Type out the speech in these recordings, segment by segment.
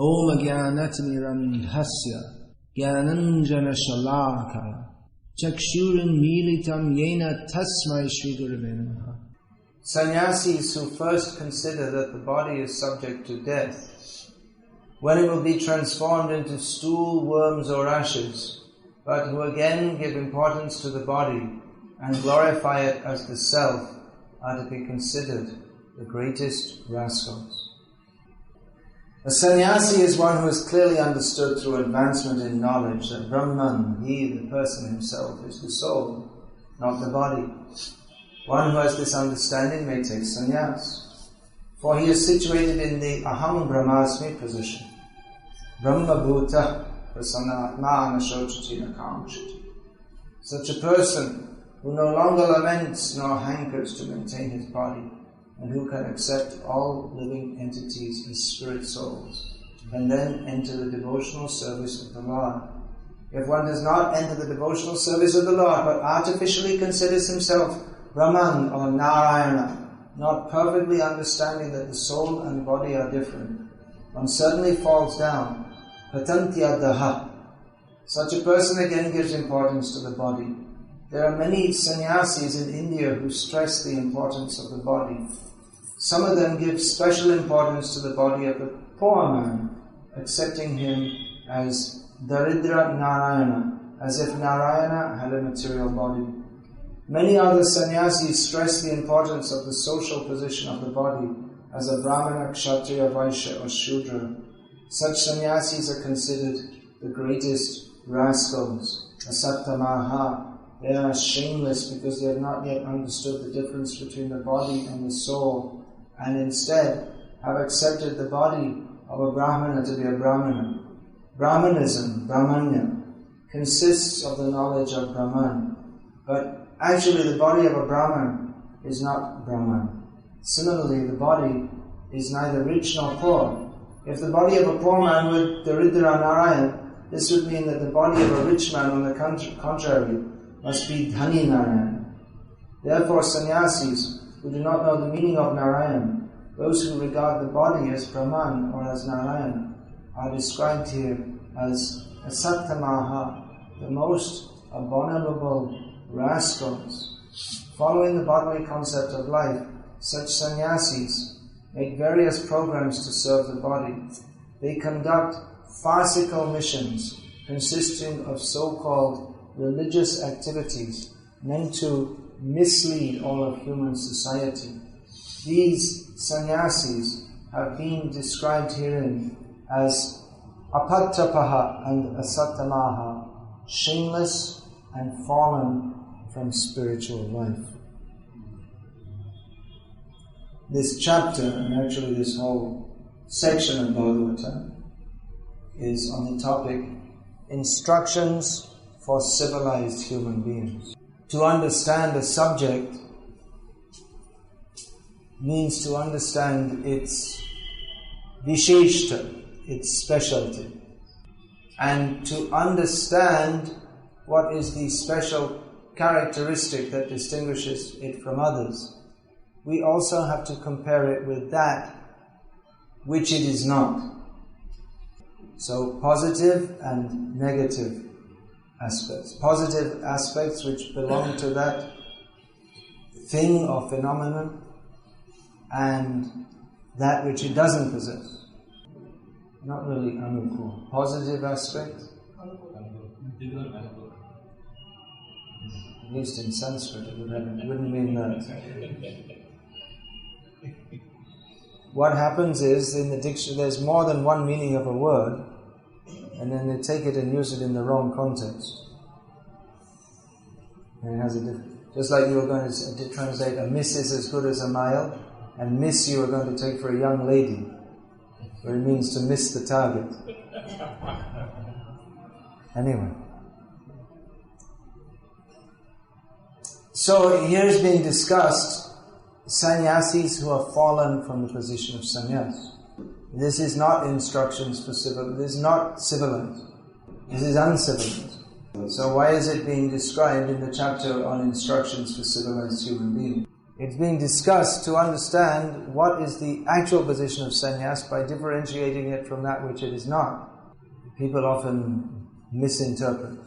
Om Jnanatirandhasya Jnananjana Shalakaya Chakshuran Militam Yena Tasmai Shri Gurave Namaha. Sannyasis who first consider that the body is subject to death, when it will be transformed into stool, worms or ashes, but who again give importance to the body and glorify it as the self, are to be considered the greatest rascals. A sannyasi is one who has clearly understood through advancement in knowledge that Brahman, he, the person himself, is the soul, not the body. One who has this understanding may take sannyas, for he is situated in the aham brahmasmi position. Brahma bhuta prasanatmana shochati akamshati. Such a person who no longer laments nor hankers to maintain his body, and who can accept all living entities as spirit souls, and then enter the devotional service of the Lord. If one does not enter the devotional service of the Lord, but artificially considers himself Brahman or Narayana, not perfectly understanding that the soul and body are different, one certainly falls down. Patantyadaha. Such a person again gives importance to the body. There are many sannyasis in India who stress the importance of the body. Some of them give special importance to the body of the poor man, accepting him as Daridra Narayana, as if Narayana had a material body. Many other sannyasis stress the importance of the social position of the body as a Brahmana, Kshatriya, Vaishya or Shudra. Such sannyasis are considered the greatest rascals, asattamaha. They are shameless because they have not yet understood the difference between the body and the soul, and instead have accepted the body of a Brahmana to be a Brahmana. Brahmanism, Brahmanya, consists of the knowledge of Brahman, but actually the body of a Brahman is not Brahman. Similarly, the body is neither rich nor poor. If the body of a poor man were Daridra Narayan, this would mean that the body of a rich man, on the contrary, must be Dhani Narayan. Therefore, sannyasis who do not know the meaning of Narayan, those who regard the body as Brahman or as Narayan, are described here as asattamaha, the most abominable rascals. Following the bodily concept of life, such sannyasis make various programs to serve the body. They conduct farcical missions consisting of so-called religious activities meant to mislead all of human society. These sannyasis have been described herein as apattapaha and asattamaha, shameless and fallen from spiritual life. This chapter, and actually this whole section of Bhagavad-gita, is on the topic instructions for civilized human beings. To understand a subject means to understand its visheshta, its specialty. And to understand what is the special characteristic that distinguishes it from others, we also have to compare it with that which it is not. So positive and negative aspects. Positive aspects which belong to that thing or phenomenon, and that which it doesn't possess. Not really anukul. Positive aspects, at least in Sanskrit it wouldn't mean that. What happens is, in the dictionary there's more than one meaning of a word, and then they take it and use it in the wrong context. And it has a different... Just like you were going to translate a miss is as good as a mile, and miss you are going to take for a young lady, where it means to miss the target. Anyway. So here's being discussed sannyasis who have fallen from the position of sannyas. This is not instructions for this is not civilized. This is uncivilized. So why is it being described in the chapter on instructions for civilized human beings? It's being discussed to understand what is the actual position of sannyas by differentiating it from that which it is not. People often misinterpret.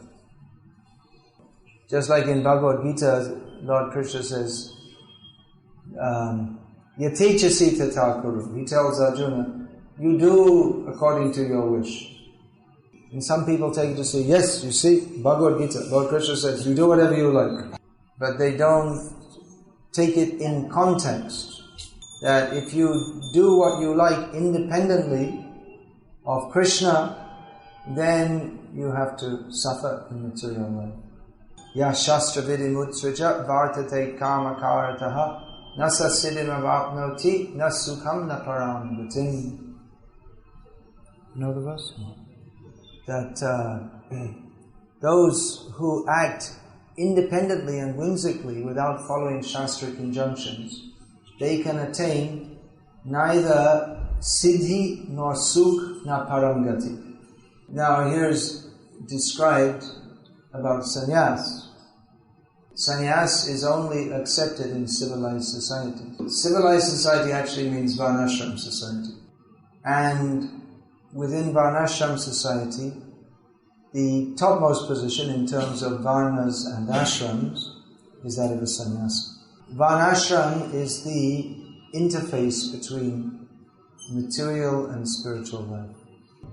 Just like in Bhagavad-gita, Lord Krishna says, Yatecha sita takuru. He tells Arjuna, you do according to your wish. And some people take it to say, yes, you see, Bhagavad-gita, Lord Krishna says, you do whatever you like. But they don't take it in context. That if you do what you like independently of Krishna, then you have to suffer in material life. Ya shastra vidimutsvaja vartate kamakarataha nasa siddhim avapnoti nasukham na param gatim. You know the verse? That those who act independently and whimsically without following shastric injunctions, they can attain neither siddhi nor sukh nor paramgati. Now here's described about sannyas. Sannyas is only accepted in civilized society. Civilized society actually means varnashram society. And within varnashram society, the topmost position in terms of varnas and ashrams is that of a sannyasa. Varnashram is the interface between material and spiritual life.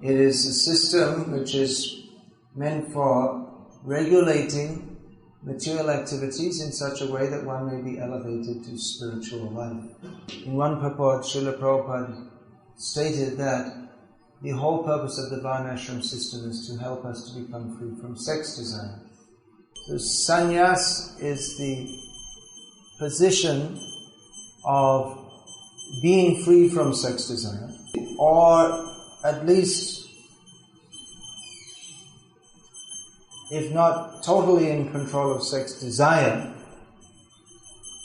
It is a system which is meant for regulating material activities in such a way that one may be elevated to spiritual life. In one purport, Srila Prabhupada stated that the whole purpose of the Varnashram system is to help us to become free from sex desire. So sannyas is the position of being free from sex desire, or at least, if not totally in control of sex desire,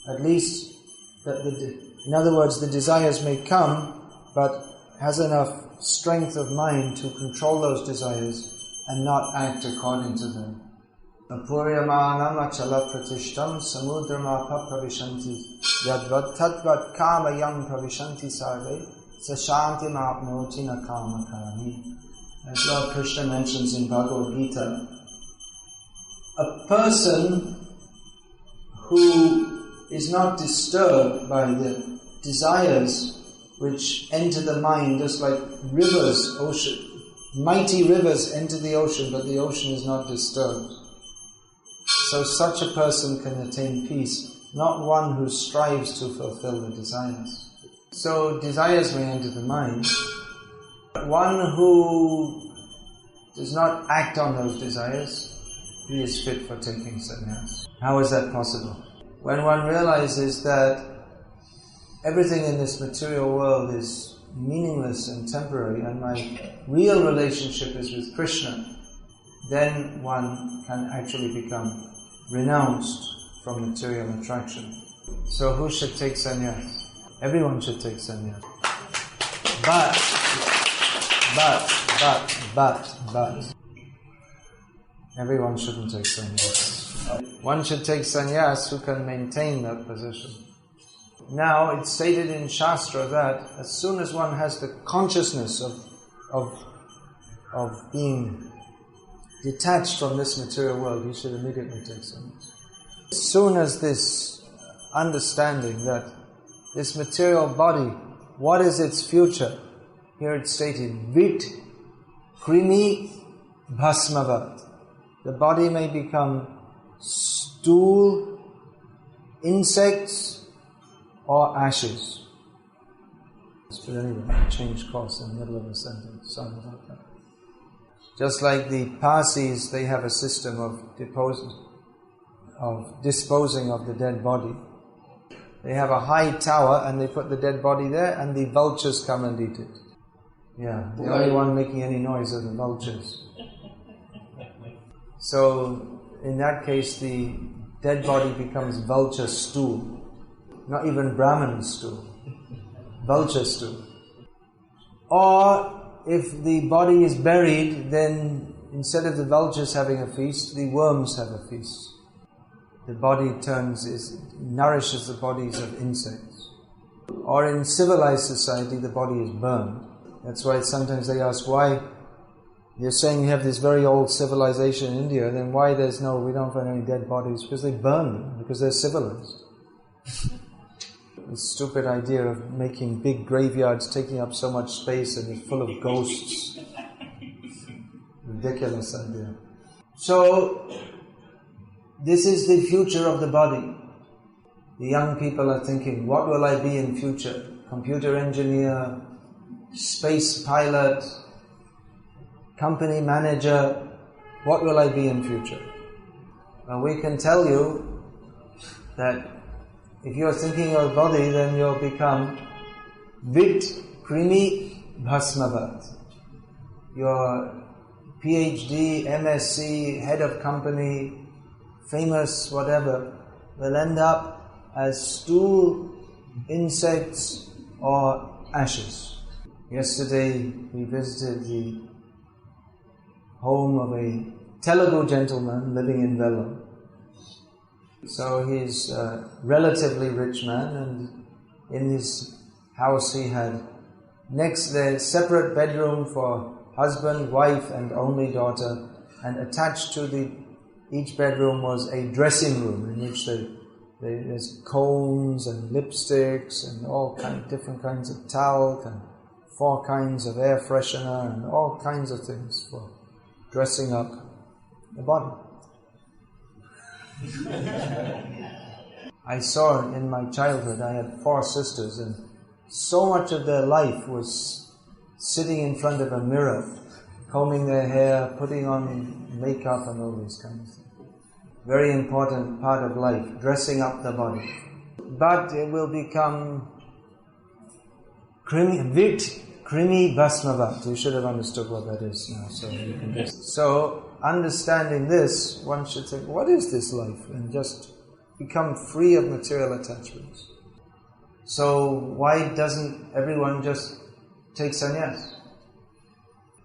at least, in other words, the desires may come, but has enough strength of mind to control those desires and not act according to them. Apuryamanam achala pratishtam samudramapa pravishanti yadvat tatvat kama yam pravishanti sarve sashanti mapnoti na kama karani. As Lord Krishna mentions in Bhagavad-gita, a person who is not disturbed by the desires which enter the mind, just like rivers, ocean, mighty rivers enter the ocean, but the ocean is not disturbed. So such a person can attain peace, not one who strives to fulfill the desires. So desires may enter the mind, but one who does not act on those desires, he is fit for taking sannyas. How is that possible? When one realizes that everything in this material world is meaningless and temporary, and my real relationship is with Krishna, then one can actually become renounced from material attraction. So who should take sannyas? Everyone should take sannyas. But everyone shouldn't take sannyas. One should take sannyas who can maintain that position. Now, it's stated in Shastra that as soon as one has the consciousness of being detached from this material world, he should immediately take sannyas. As soon as this understanding that this material body, what is its future? Here it's stated, Vit Krimi Bhasmavat. The body may become stool, insects, or ashes. But anyway, I changed course in the middle of a sentence. Sorry about that. Just like the Parsis, they have a system of disposing of the dead body. They have a high tower and they put the dead body there and the vultures come and eat it. Yeah, the only one making any noise are the vultures. So, in that case, the dead body becomes vulture stool. Not even Brahman stool. Vulture stool. Or, if the body is buried, then instead of the vultures having a feast, the worms have a feast. the body nourishes the bodies of insects. Or in civilized society, the body is burned. That's why sometimes they ask, why you're saying you have this very old civilization in India, then why we don't find any dead bodies? Because they burn them, because they're civilized. This stupid idea of making big graveyards taking up so much space and it's full of ghosts. Ridiculous idea. So, this is the future of the body. The young people are thinking, what will I be in future? Computer engineer, space pilot, company manager, what will I be in future? Well, we can tell you that if you're thinking of body, then you'll become Vit Krimi Bhasmavat. Your PhD, MSc, head of company, famous whatever, will end up as stool, insects or ashes. Yesterday we visited the home of a Telugu gentleman living in Vellore. So he's a relatively rich man, and in his house he had next there separate bedroom for husband, wife and only daughter, and attached to each bedroom was a dressing room in which there's combs and lipsticks and all different kinds of talc and 4 kinds of air freshener and all kinds of things for dressing up the body. I saw in my childhood, I had 4 sisters, and so much of their life was sitting in front of a mirror, combing their hair, putting on makeup and all these kinds of things. Very important part of life, dressing up the body. But it will become Krimi Bhasmavat. You should have understood what that is now. So, understanding this, one should think, what is this life? And just become free of material attachments. So, why doesn't everyone just take sannyas?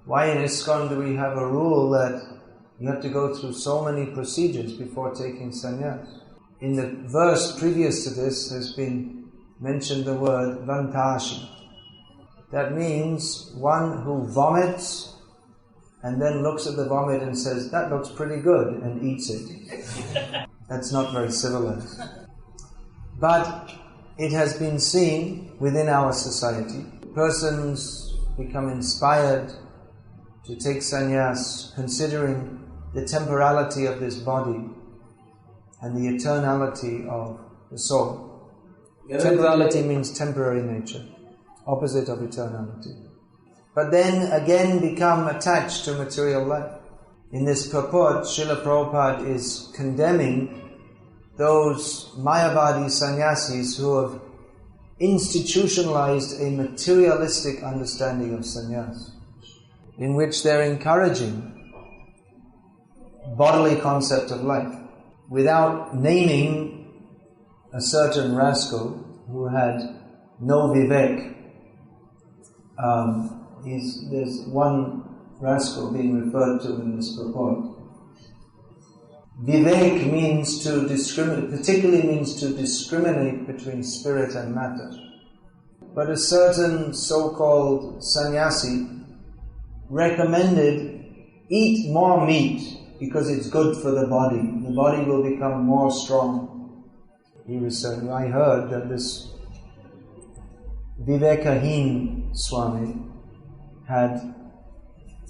Why in ISKCON do we have a rule that you have to go through so many procedures before taking sannyas? In the verse previous to this has been mentioned the word vantashi. That means one who vomits and then looks at the vomit and says, that looks pretty good, and eats it. That's not very civilized. But it has been seen within our society. Persons become inspired to take sannyas considering the temporality of this body and the eternality of the soul. Temporality means temporary nature, opposite of eternality. But then again become attached to material life. In this purport, Srila Prabhupada is condemning those Mayavadi sannyasis who have institutionalized a materialistic understanding of sannyas, in which they're encouraging bodily concept of life, without naming a certain rascal who had no vivek. There's one rascal being referred to in this purport. Vivek means to discriminate, particularly means to discriminate between spirit and matter. But a certain so-called sannyasi recommended eat more meat because it's good for the body. The body will become more strong. He was saying, I heard that this Vivekahin Swami had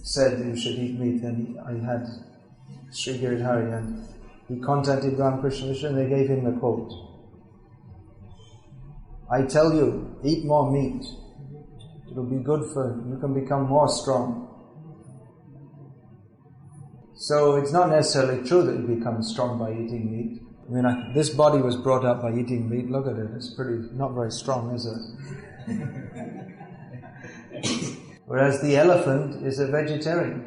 said you should eat meat, and I had Sri Giridhari, and he contacted Ramakrishna Mission and they gave him the quote. I tell you, eat more meat. It'll be good for you. You can become more strong. So it's not necessarily true that you become strong by eating meat. I mean, this body was brought up by eating meat. Look at it. It's not very strong, is it? Whereas the elephant is a vegetarian.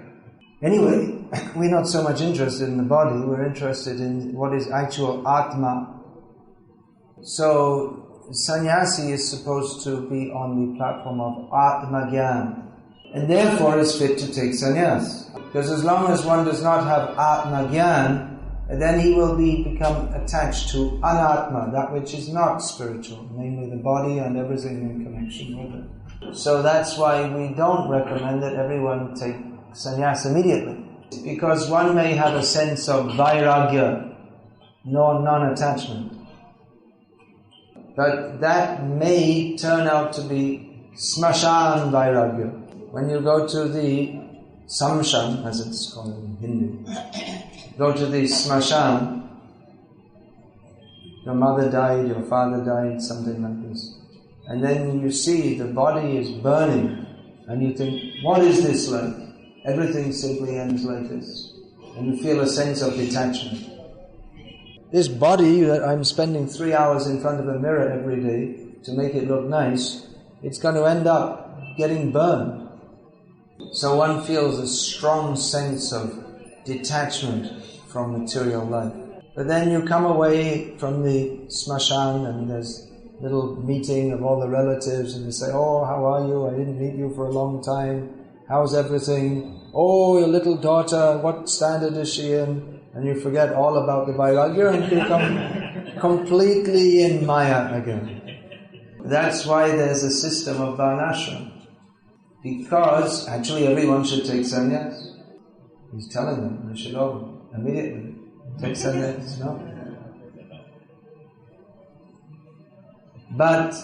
Anyway, we're not so much interested in the body, we're interested in what is actual Atma. So, sannyasi is supposed to be on the platform of Atma Gyan, and therefore is fit to take sannyas. Because as long as one does not have Atma Gyan, then he will become attached to anatma, that which is not spiritual, namely the body and everything in connection with it. So that's why we don't recommend that everyone take sannyas immediately. Because one may have a sense of vairagya, non-attachment. But that may turn out to be smashan vairagya. When you go to the samshan, as it's called in Hindi, go to the smashan, your mother died, your father died, something like this. And then you see the body is burning, and you think, what is this like? Everything simply ends like this. And you feel a sense of detachment. This body that I'm spending 3 hours in front of a mirror every day to make it look nice, it's going to end up getting burned. So one feels a strong sense of detachment from material life. But then you come away from the smashan and there's a little meeting of all the relatives and they say, oh, how are you? I didn't meet you for a long time. How's everything? Oh, your little daughter, what standard is she in? And you forget all about the vairagya and become completely in Maya again. That's why there's a system of varnashram. Because actually everyone should take sannyas. He's telling them they should all immediately take sannyas. No? But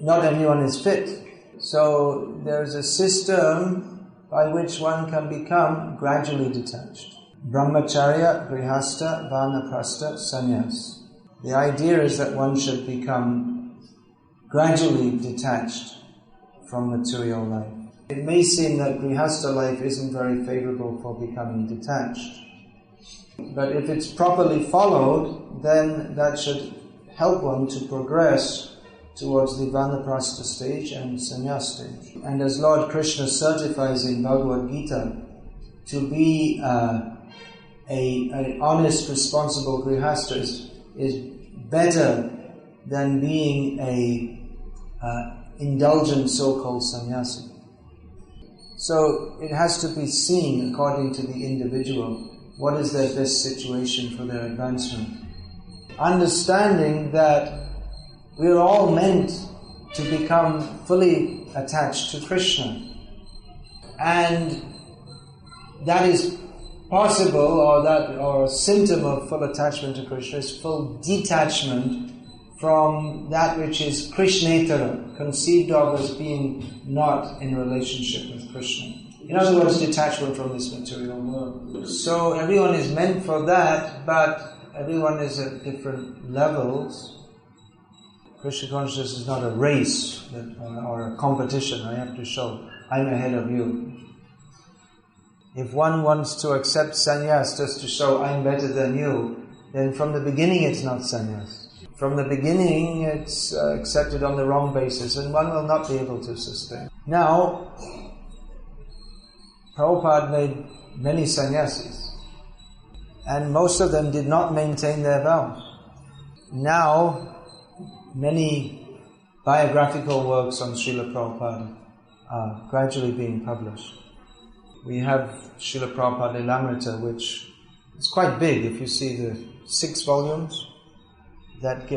not everyone is fit. So there's a system by which one can become gradually detached. Brahmacharya, grihastha, vanaprastha, sannyas. The idea is that one should become gradually detached from material life. It may seem that grihastha life isn't very favorable for becoming detached. But if it's properly followed, then that should help one to progress towards the vanaprastha stage and sannyas stage. And as Lord Krishna certifies in Bhagavad-gita, to be an honest, responsible grihastha is better than being a indulgent so-called sannyasi. So it has to be seen according to the individual. What is their best situation for their advancement? Understanding that we are all meant to become fully attached to Krishna. And that is possible, or a symptom of full attachment to Krishna is full detachment from that which is Krishnetara, conceived of as being not in relationship with Krishna. In other words, detachment from this material world. So everyone is meant for that, but everyone is at different levels. Krishna consciousness is not a race or a competition. I have to show I'm ahead of you. If one wants to accept sannyas just to show I'm better than you, then from the beginning it's not sannyas. From the beginning it's accepted on the wrong basis and one will not be able to sustain. Now, Prabhupada made many sannyasis and most of them did not maintain their vows. Now, many biographical works on Srila Prabhupada are gradually being published. We have Srila Prabhupada Lilamrita, which is quite big if you see the 6 volumes. But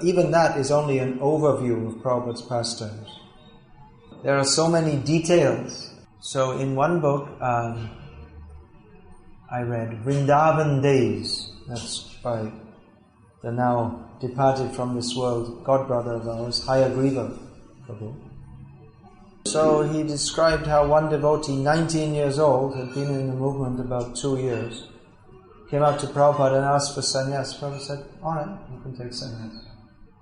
even that is only an overview of Prabhupada's pastimes. There are so many details. So in one book, I read Vrindavan Days. That's by the now departed from this world godbrother of ours, Hayagriva Prabhu. So he described how one devotee, 19 years old, had been in the movement about 2 years, came out to Prabhupada and asked for sannyas. Prabhupada said, all right, you can take sannyas.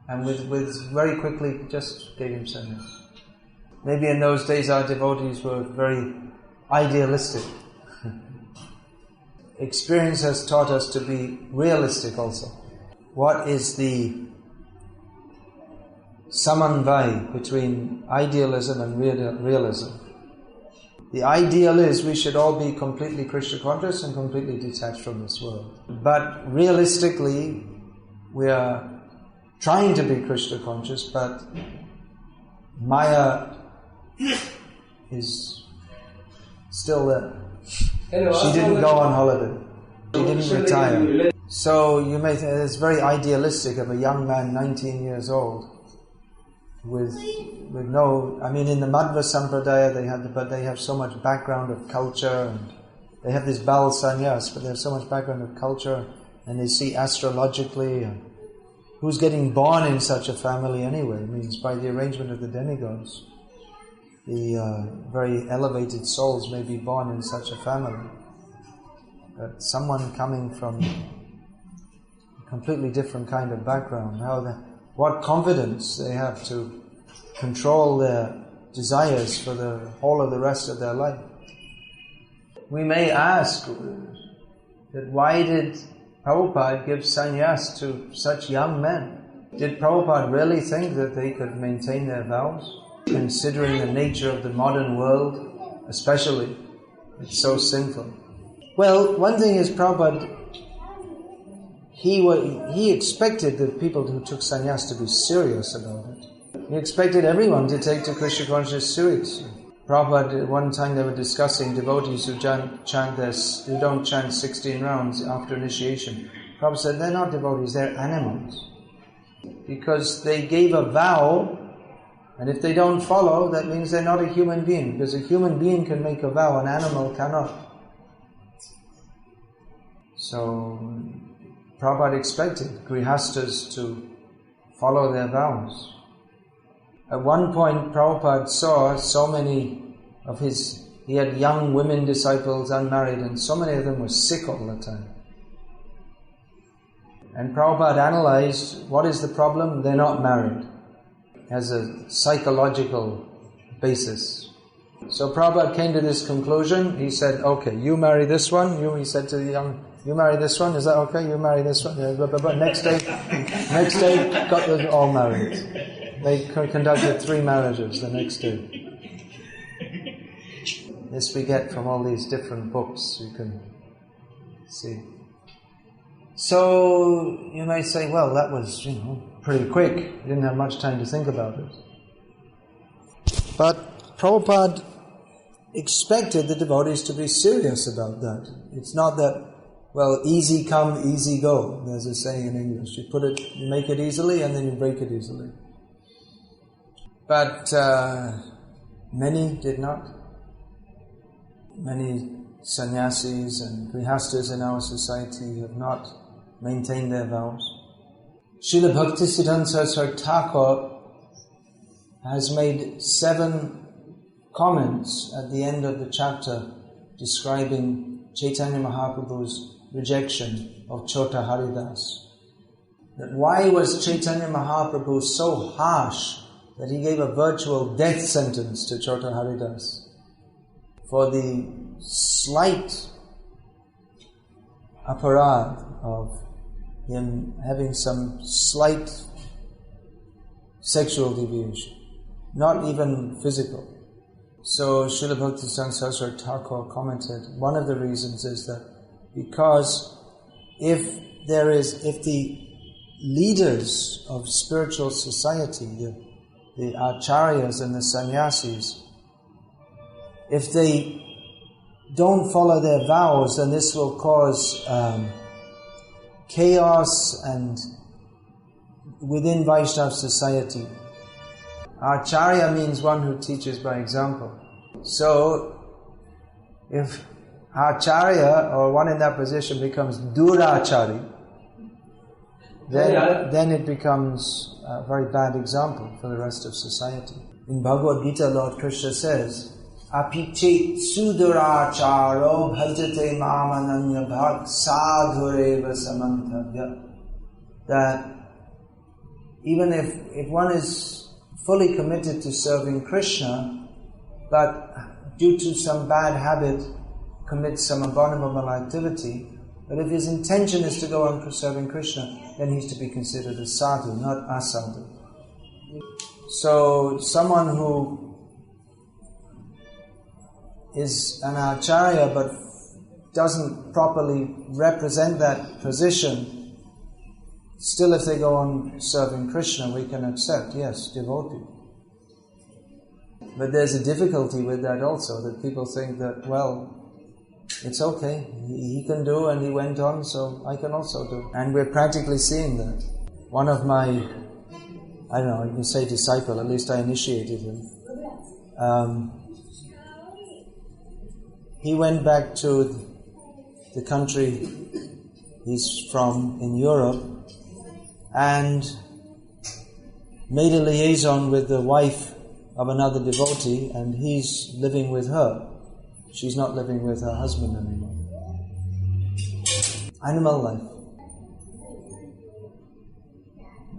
And with very quickly just gave him sannyas. Maybe in those days our devotees were very idealistic. Experience has taught us to be realistic also. What is the samanvay between idealism and realism? The ideal is we should all be completely Krishna conscious and completely detached from this world. But realistically, we are trying to be Krishna conscious, but Maya is still there. She didn't go on holiday. She didn't retire. So you may think it's very idealistic of a young man, 19 years old, with no. I mean, in the Madhva Sampradaya they have so much background of culture, and they have this Bal Sannyas, but they have so much background of culture, and they see astrologically. And who's getting born in such a family anyway? It means by the arrangement of the demigods, the very elevated souls may be born in such a family. But someone coming from a completely different kind of background, what confidence they have to control their desires for the whole of the rest of their life. We may ask that why did Prabhupada give sannyas to such young men? Did Prabhupada really think that they could maintain their vows? Considering the nature of the modern world, especially, it's so sinful. Well, one thing is Prabhupada, he expected the people who took sannyas to be serious about it. He expected everyone to take to Krishna consciousness seriously. Prabhupada, one time they were discussing devotees who don't chant 16 rounds after initiation. Prabhupada said, they're not devotees, they're animals. Because they gave a vow, and if they don't follow, that means they're not a human being. Because a human being can make a vow, an animal cannot. So, Prabhupada expected grihastas to follow their vows. At one point, Prabhupada saw so many of he had young women disciples, unmarried, and so many of them were sick all the time. And Prabhupada analyzed, what is the problem? They're not married. It has a psychological basis. So Prabhupada came to this conclusion. He said, okay, you marry this one. He said to the young, you marry this one, is that okay? You marry this one. But next day, got them all married. They conducted 3 marriages the next day. This we get from all these different books, you can see. So, you may say, well, that was, pretty quick. You didn't have much time to think about it. But Prabhupada expected the devotees to be serious about that. It's not that, well, easy come, easy go. There's a saying in English. You make it easily and then you break it easily. But many did not. Many sannyasis and grihastas in our society have not maintained their vows. Srila Bhaktisiddhanta Saraswati Thakur has made 7 comments at the end of the chapter describing Chaitanya Mahaprabhu's rejection of Chota Haridas. That why was Chaitanya Mahaprabhu so harsh that he gave a virtual death sentence to Chota Haridas for the slight aparad of him having some slight sexual deviation, not even physical. So Srila Bhaktisiddhanta Saraswati Thakur commented, one of the reasons is that because if the leaders of spiritual society, the acharyas and the sannyasis, if they don't follow their vows, then this will cause chaos and within Vaishnava society. Acharya means one who teaches by example. So, if Acharya or one in that position becomes Durachari, then it becomes a very bad example for the rest of society. In Bhagavad-gita, Lord Krishna says, Apichit suduracharo bhajate mamananya bhak sadhureva samantavya. That even if one is fully committed to serving Krishna, but due to some bad habit commits some abominable activity, but if his intention is to go on serving Krishna, then he's to be considered a sadhu, not asadhu. So someone who is an acharya but doesn't properly represent that position, still if they go on serving Krishna, we can accept, yes, devotee. But there's a difficulty with that also, that people think that, well, It's okay. He can do, and he went on, so I can also do. And we're practically seeing that. One of my, I don't know, you can say disciple, at least I initiated him. He went back to the country he's from in Europe and made a liaison with the wife of another devotee, and he's living with her. She's not living with her husband anymore. Animal life.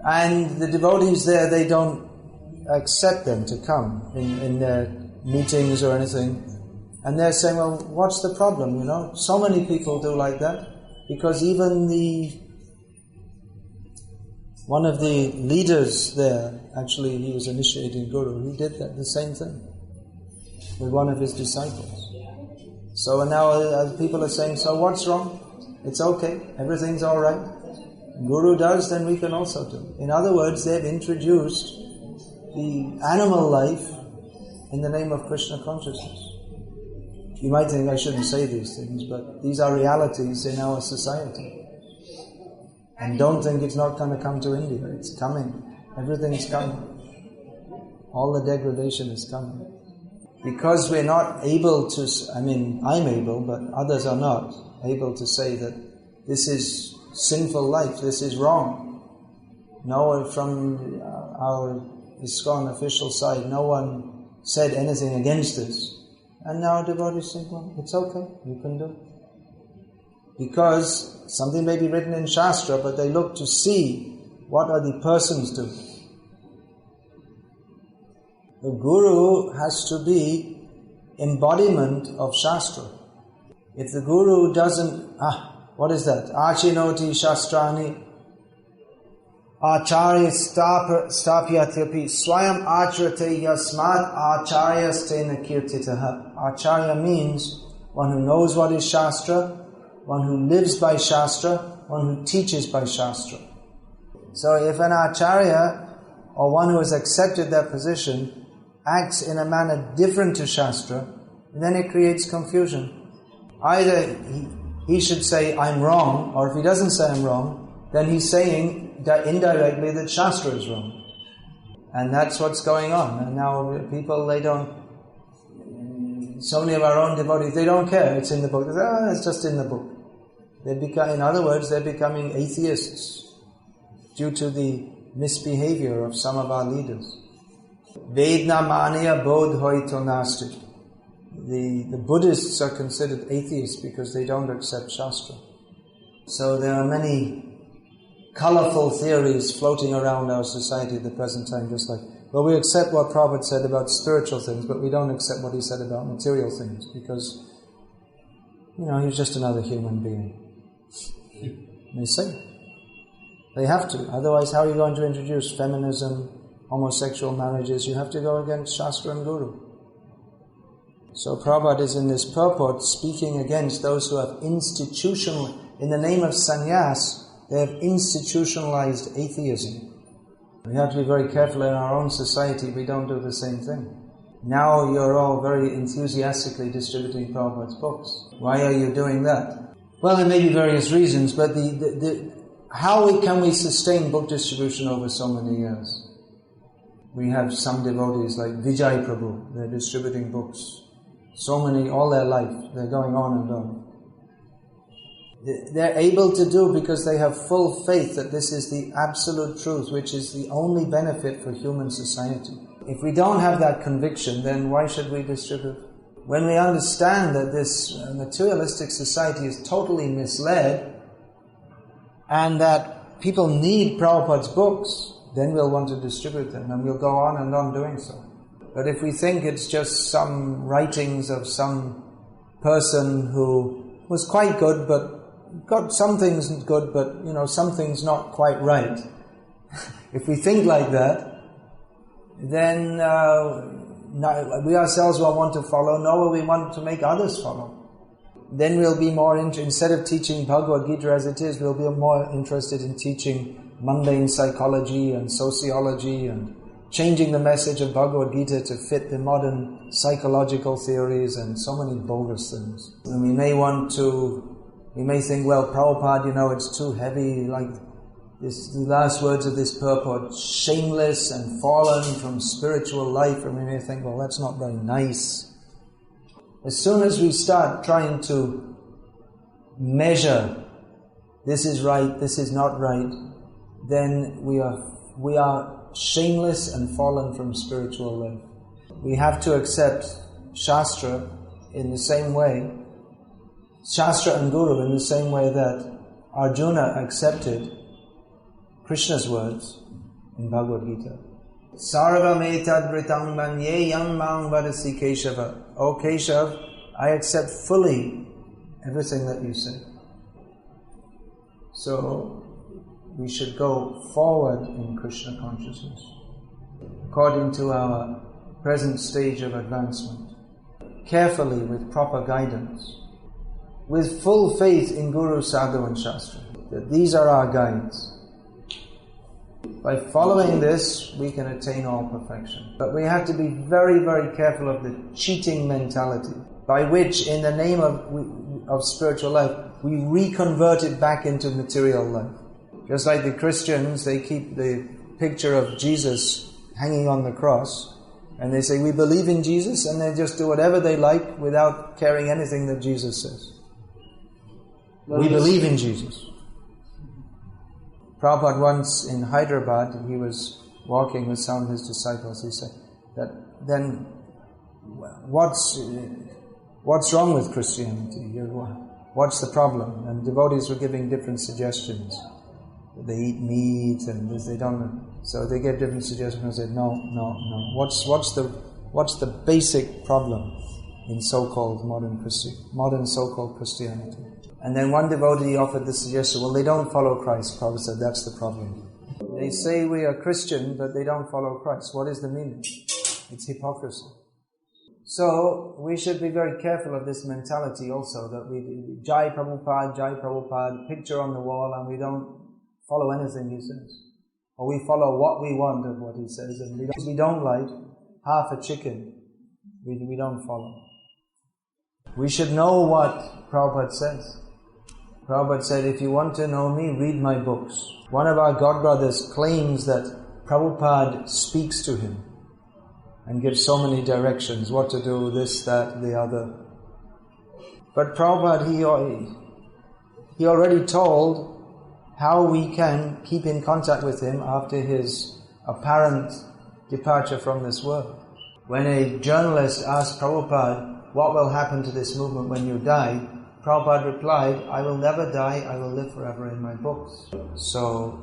And the devotees there, they don't accept them to come in their meetings or anything. And they're saying, well, what's the problem, So many people do like that. Because even one of the leaders there, actually he was initiating Guru, he did the same thing with one of his disciples. So now people are saying, so what's wrong? It's okay, everything's alright. Guru does, then we can also do. In other words, they've introduced the animal life in the name of Krishna consciousness. You might think I shouldn't say these things, but these are realities in our society. And don't think it's not going to come to India. It's coming. Everything's coming. All the degradation is coming. Because we're not able to, I'm able, but others are not able to say that this is sinful life, this is wrong. No one from our ISKCON official side, no one said anything against this. And now devotees think, well, it's okay, you can do it. Because something may be written in Shastra, but they look to see what are the persons doing. The Guru has to be embodiment of Shastra. If the Guru doesn't, what is that? Achinoti Shastrani Acharya Stapyatyapi Swayam Acharate Yasmat Acharyastena Kirtitaha. Acharya means one who knows what is Shastra, one who lives by Shastra, one who teaches by Shastra. So if an Acharya, or one who has accepted that position, acts in a manner different to Shastra, then it creates confusion. Either he should say, I'm wrong, or if he doesn't say I'm wrong, then he's saying indirectly that Shastra is wrong. And that's what's going on. And now people, so many of our own devotees, they don't care, it's in the book. They say, it's just in the book. In other words, they're becoming atheists due to the misbehavior of some of our leaders. Vedna mania bodh hoito nasti. The Buddhists are considered atheists because they don't accept Shastra. So there are many colorful theories floating around our society at the present time, just like, well, we accept what Prabhupada said about spiritual things, but we don't accept what he said about material things, because, he's just another human being. They say. They have to. Otherwise, how are you going to introduce feminism, homosexual marriages? You have to go against Shastra and Guru. So Prabhupada is in this purport speaking against those who have in the name of sannyas, they have institutionalized atheism. We have to be very careful in our own society we don't do the same thing. Now you're all very enthusiastically distributing Prabhupada's books. Why are you doing that? Well, there may be various reasons, but how can we sustain book distribution over so many years? We have some devotees like Vijay Prabhu, they're distributing books. So many, all their life, they're going on and on. They're able to do because they have full faith that this is the absolute truth, which is the only benefit for human society. If we don't have that conviction, then why should we distribute? When we understand that this materialistic society is totally misled and that people need Prabhupada's books, then we'll want to distribute them and we'll go on and on doing so. But if we think it's just some writings of some person who was quite good, but got some things good, but some things not quite right. If we think like that, then we ourselves will want to follow, nor will we want to make others follow. Then we'll be more instead of teaching Bhagavad-gita as it is, we'll be more interested in teaching mundane psychology and sociology and changing the message of Bhagavad-gita to fit the modern psychological theories and so many bogus things. And we may think, well, Prabhupada, it's too heavy, like the last words of this purport, shameless and fallen from spiritual life, and we may think, well, that's not very nice. As soon as we start trying to measure, this is right, this is not right, then we are shameless and fallen from spiritual life. We have to accept Shastra in the same way, Shastra and Guru in the same way that Arjuna accepted Krishna's words in Bhagavad-gita. Sarvam etad vritam manye yam mang vadasi Keshava. O Keshav, I accept fully everything that you say. So, we should go forward in Krishna consciousness according to our present stage of advancement, carefully with proper guidance, with full faith in Guru, Sadhu and Shastra, that these are our guides. By following this, we can attain all perfection. But we have to be very, very careful of the cheating mentality, by which, in the name of spiritual life, we reconvert it back into material life. Just like the Christians, they keep the picture of Jesus hanging on the cross, and they say, we believe in Jesus, and they just do whatever they like without caring anything that Jesus says. We believe in Jesus. Prabhupada once in Hyderabad, he was walking with some of his disciples, he said, that then what's wrong with Christianity? What's the problem? And devotees were giving different suggestions. They eat meat and this, they don't. So they gave different suggestions and said, no. What's the basic problem in so-called modern so-called Christianity? And then one devotee offered the suggestion, well, they don't follow Christ. Prabhupada said, that's the problem. They say we are Christian, but they don't follow Christ. What is the meaning? It's hypocrisy. So, we should be very careful of this mentality also, that we Jai Prabhupada, picture on the wall, and we don't follow anything he says. Or we follow what we want of what he says, and we don't like half a chicken. We don't follow. We should know what Prabhupada says. Prabhupada said, if you want to know me, read my books. One of our godbrothers claims that Prabhupada speaks to him and gives so many directions, what to do, this, that, the other. But Prabhupada, he already told how we can keep in contact with him after his apparent departure from this world. When a journalist asked Prabhupada, what will happen to this movement when you die? Prabhupada replied, I will never die, I will live forever in my books. So,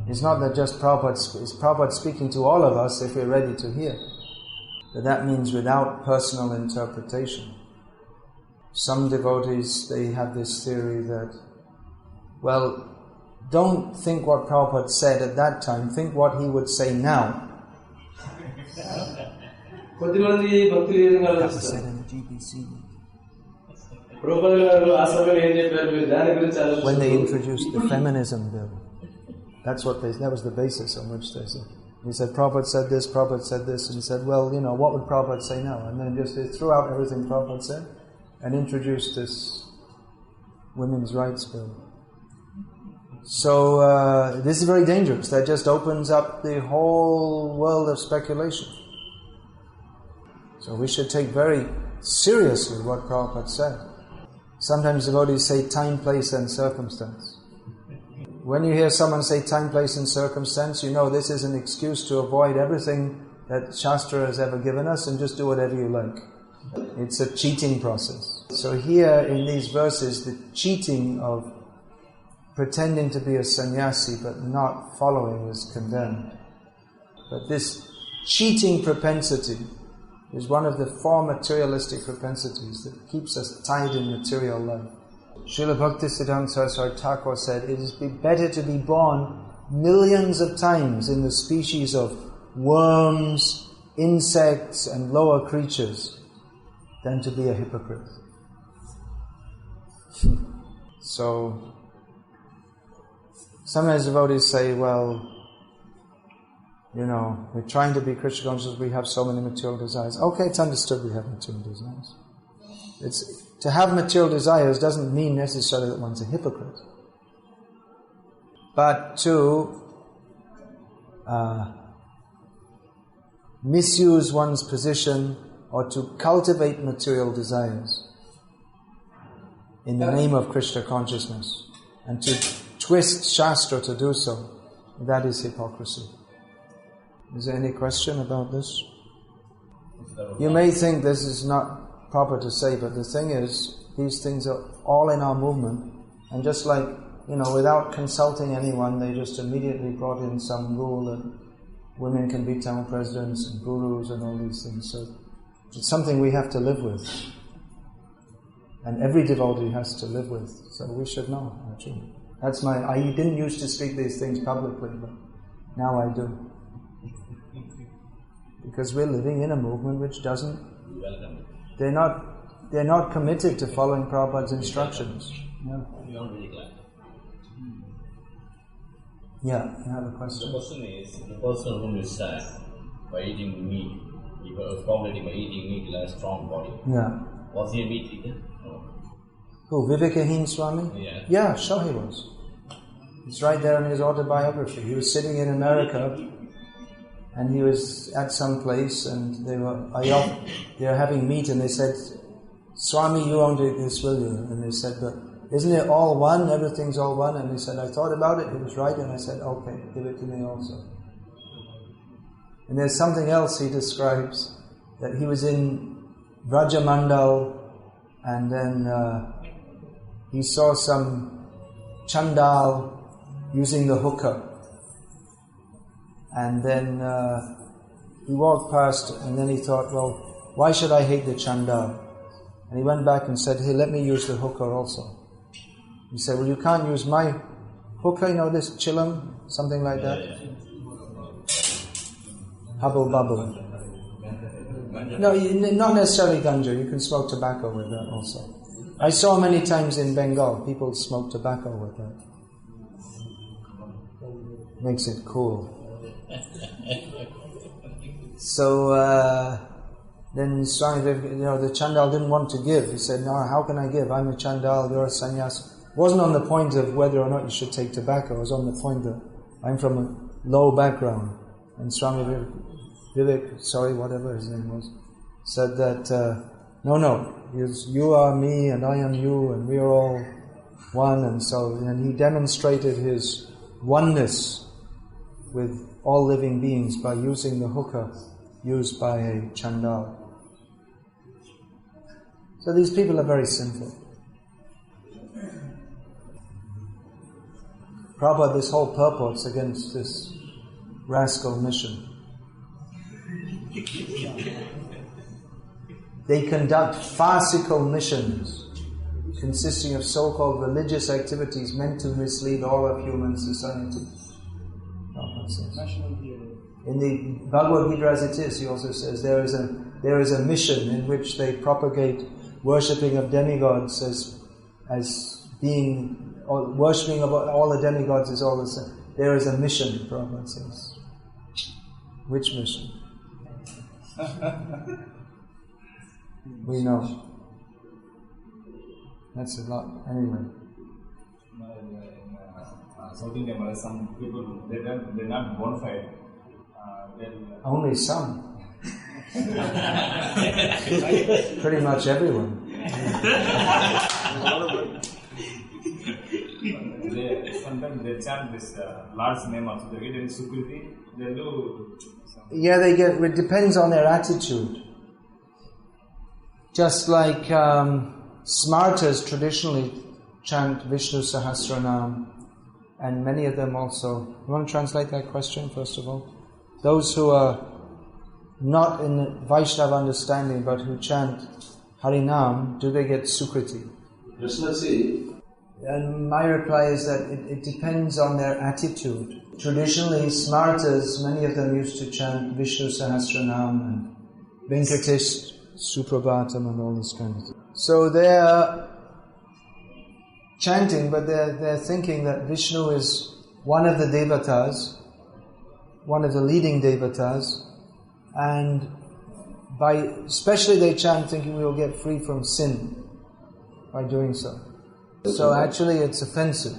it's not that just Prabhupada speaking to all of us if we're ready to hear. But that means without personal interpretation. Some devotees, they have this theory that, well, don't think what Prabhupada said at that time, think what he would say now. That was said in the GBC. When they introduced the feminism bill, that was the basis on which they said. He said, Prabhupada said this, and he said, well, what would Prabhupada say now? And then just they threw out everything Prabhupada said and introduced this women's rights bill. So this is very dangerous. That just opens up the whole world of speculation. So we should take very seriously what Prabhupada said. Sometimes devotees say time, place and circumstance. When you hear someone say time, place and circumstance, you know this is an excuse to avoid everything that Shastra has ever given us and just do whatever you like. It's a cheating process. So here in these verses, the cheating of pretending to be a sannyasi but not following is condemned. But this cheating propensity is one of the four materialistic propensities that keeps us tied in material life. Srila Bhaktisiddhanta Saraswati Thakur said, it is better to be born millions of times in the species of worms, insects and lower creatures than to be a hypocrite. So, sometimes devotees say, well, we're trying to be Krishna conscious, we have so many material desires. Okay, it's understood we have material desires. To have material desires doesn't mean necessarily that one's a hypocrite. But to misuse one's position or to cultivate material desires in the name of Krishna consciousness and to twist Shastra to do so, that is hypocrisy. Is there any question about this? You may think this is not proper to say, but the thing is, these things are all in our movement, and just like, without consulting anyone, they just immediately brought in some rule that women can be town presidents and gurus and all these things. So it's something we have to live with. And every devotee has to live with. So we should know, actually. I didn't used to speak these things publicly, but now I do. Because we're living in a movement which doesn't... They're not committed to following Prabhupada's instructions. Yeah, you have a question? The question is, the person whom you said, by eating meat, he was probably by eating meat, like a strong body. Yeah. Was he a meat eater? No. Who, Vivekahin Swami? Yeah. Yeah, sure he was. It's right there in his autobiography. He was sitting in America, and he was at some place, and they were having meat, and they said, Swami, you won't do this, will you? And they said, but isn't it all one? Everything's all one? And he said, I thought about it, it was right, and I said, okay, give it to me also. And there's something else he describes, that he was in Vrajamandal, and then he saw some Chandal using the hookah. And then he walked past, and then he thought, well, why should I hate the Chandal? And he went back and said, hey, let me use the hookah also. He said, well, you can't use my hookah, this chilam, something like that. Hubble bubble. No, not necessarily ganja, you can smoke tobacco with that also. I saw many times in Bengal, people smoke tobacco with that. Makes it cool. So then Swami, the Chandal didn't want to give. He said, no, how can I give? I'm a Chandal, you're a sannyas. It wasn't on the point of whether or not you should take tobacco, it was on the point that I'm from a low background. And Swami whatever his name was, said that, no, you are me and I am you and we are all one. And he demonstrated his oneness with all living beings by using the hookah used by a Chandal. So these people are very sinful. Prabhupada, this whole purport's against this rascal mission. They conduct farcical missions consisting of so-called religious activities meant to mislead all of human society. In the Bhagavad-gita as it is, he also says there is a mission in which they propagate worshipping of demigods as being, or worshipping of all the demigods is all the same. There is a mission, Prabhupada says. Which mission? We know. That's a lot. Anyway. South India, some people, they're not bona fide. Only some. Pretty much everyone. Sometimes they chant this Lord's name also. They get in Sukriti, they do. Yeah, it depends on their attitude. Just like Smartas traditionally chant Vishnu Sahasranam, and many of them also. You want to translate that question first of all? Those who are not in the Vaishnava understanding but who chant Harinam, do they get Sukriti? And my reply is that it depends on their attitude. Traditionally, Smartas, many of them used to chant Vishnu Sahasranam and Venkatesh Suprabhatam and all this kind of thing. So they're chanting, but they're thinking that Vishnu is one of the devatas, one of the leading devatas, and especially they chant thinking we will get free from sin by doing so. So actually it's offensive.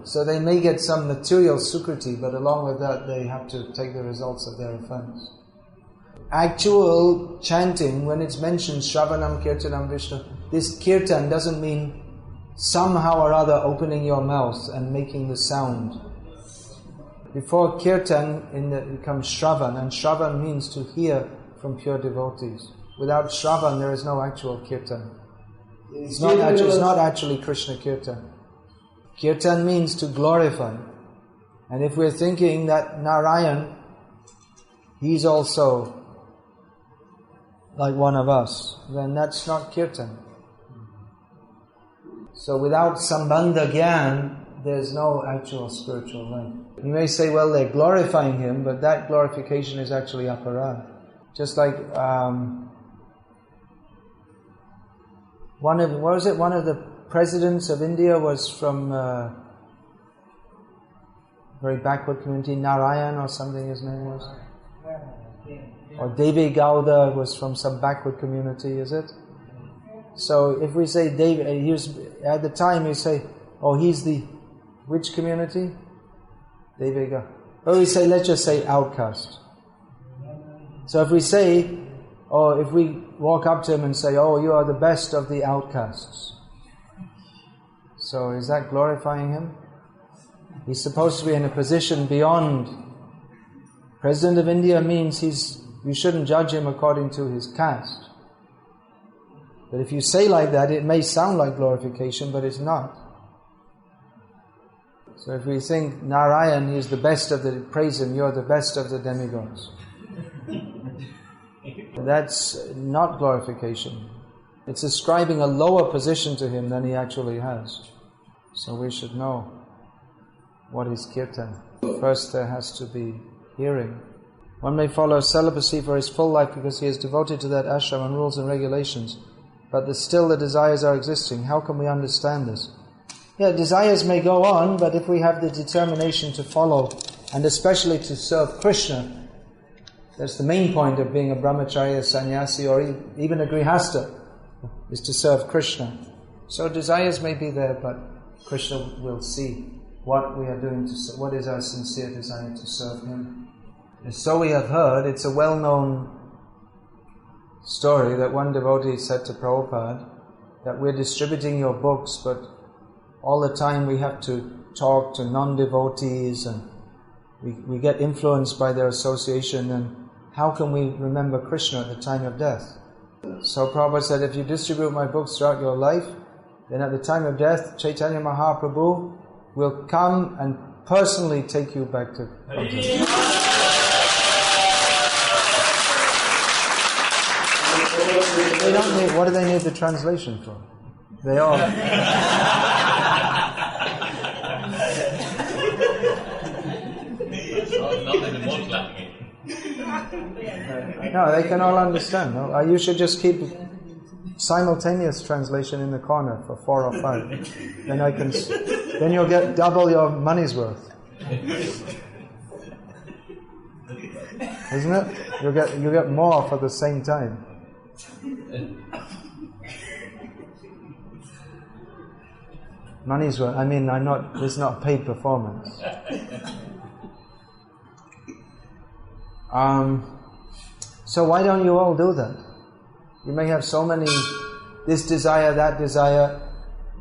So they may get some material sukriti, but along with that they have to take the results of their offense. Actual chanting, when it's mentioned Shravanam Kirtanam Vishnu, this kirtan doesn't mean somehow or other opening your mouth and making the sound. Before kirtan it comes Shravan, and Shravan means to hear from pure devotees. Without Shravan there is no actual kirtan. It's not actually Krishna kirtan. Kirtan means to glorify. And if we're thinking that Narayan, he's also like one of us, then that's not kirtan. So without sambandha gyan, there's no actual spiritual life. You may say, well, they're glorifying him, but that glorification is actually aparad. Just like one of the presidents of India was from a very backward community, Narayan or something his name was. Or Devi Gowda was from some backward community, is it? So if we say Devi, at the time you say, oh, he's the, which community? Devi Gowda. Or we say, let's just say outcast. So if we say, or if we walk up to him and say, oh, you are the best of the outcasts. So is that glorifying him? He's supposed to be in a position beyond. President of India means you shouldn't judge him according to his caste. But if you say like that, it may sound like glorification, but it's not. So if we think Narayan is the best of the, praise him, you're the best of the demigods. That's not glorification. It's ascribing a lower position to him than he actually has. So we should know what is kirtan. First there has to be hearing. One may follow celibacy for his full life because he is devoted to that ashram and rules and regulations, but still the desires are existing. How can we understand this? Yeah, desires may go on, but if we have the determination to follow, and especially to serve Krishna, that's the main point of being a brahmacharya, sannyasi, or even a grihastha, is to serve Krishna. So desires may be there, but Krishna will see what we are doing, what is our sincere desire to serve him. And so we have heard, it's a well-known story that one devotee said to Prabhupada that we're distributing your books, but all the time we have to talk to non-devotees and we get influenced by their association, and how can we remember Krishna at the time of death? So Prabhupada said, if you distribute my books throughout your life, then at the time of death, Chaitanya Mahaprabhu will come and personally take you back to Krishna. They don't need, what do they need the translation for? They all... No, they can all understand. No? You should just keep simultaneous translation in the corner for 4 or 5. Then you'll get double your money's worth. Isn't it? You'll get more for the same time. Money's worth. I mean, it's not paid performance. So why don't you all do that? You may have so many, this desire, that desire.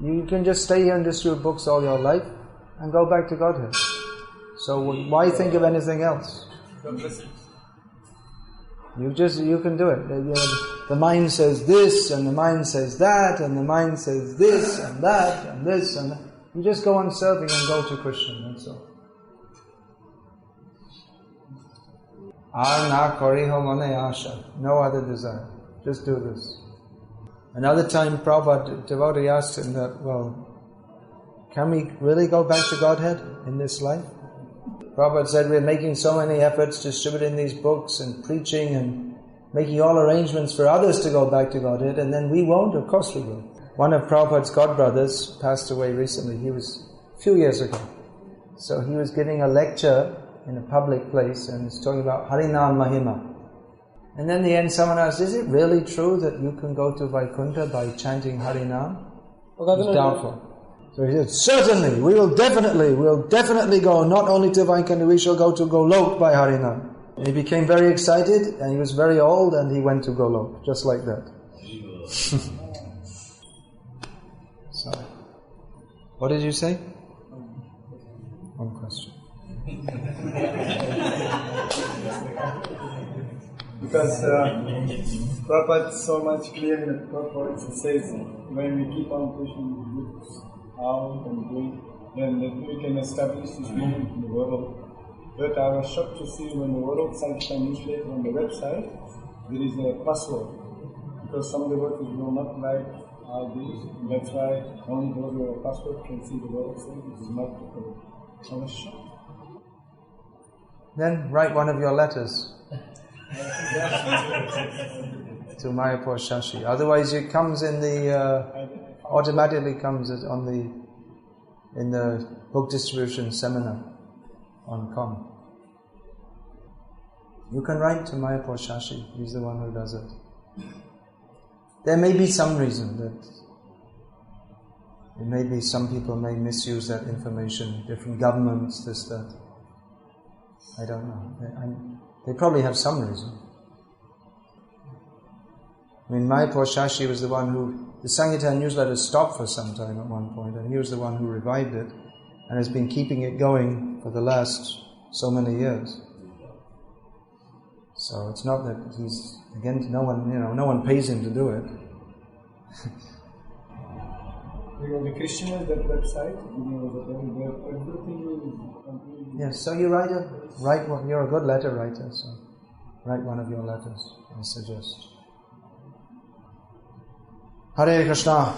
You can just stay here and distribute books all your life and go back to Godhead. So why think of anything else? You can do it. The mind says this, and the mind says that, and the mind says this, and that, and this, and that. You just go on serving and go to Krishna, that's all. No other desire. Just do this. Another time Prabhupada, devotee asked him that, well, can we really go back to Godhead in this life? Prabhupada said, we're making so many efforts distributing these books and preaching and making all arrangements for others to go back to Godhead, and then we won't? Of course we will. One of Prabhupada's godbrothers passed away recently. He was a few years ago. So he was giving a lecture in a public place, and it's talking about Harinam Mahima. And then in the end someone asked, is it really true that you can go to Vaikuntha by chanting Harinam? It's doubtful. So he said, certainly, we'll definitely go, not only to Vaikuntha, we shall go to Golok by Harinam. And he became very excited, and he was very old, and he went to Golok, just like that. So, what did you say? One question. Because Prabhupada so much clear in the purport, it says when we keep on pushing books out and doing, then we can establish this movement in the world. But I was shocked to see when the World Sankirtan newsletter on the website, there is a password. Because some of the workers will not like all these, and that's why only those who have a password can see the World Sankirtan. It is not good. I was shocked. Then write one of your letters to Mayapur Shashi. Otherwise it comes in the, automatically comes in the book distribution seminar on Com. You can write to Mayapur Shashi, he's the one who does it. There may be some reason that it may be some people may misuse that information, different governments, this, that. I don't know. They probably have some reason. I mean, Mayapur Shashi was the one who, the Sankirtan newsletter stopped for some time at one point, and he was the one who revived it, and has been keeping it going for the last so many years. So it's not that he's, again, no one pays him to do it. The Krishna has that website, everything is... Yes, so you write one, you're a good letter writer, so write one of your letters, I suggest. Hare Krishna.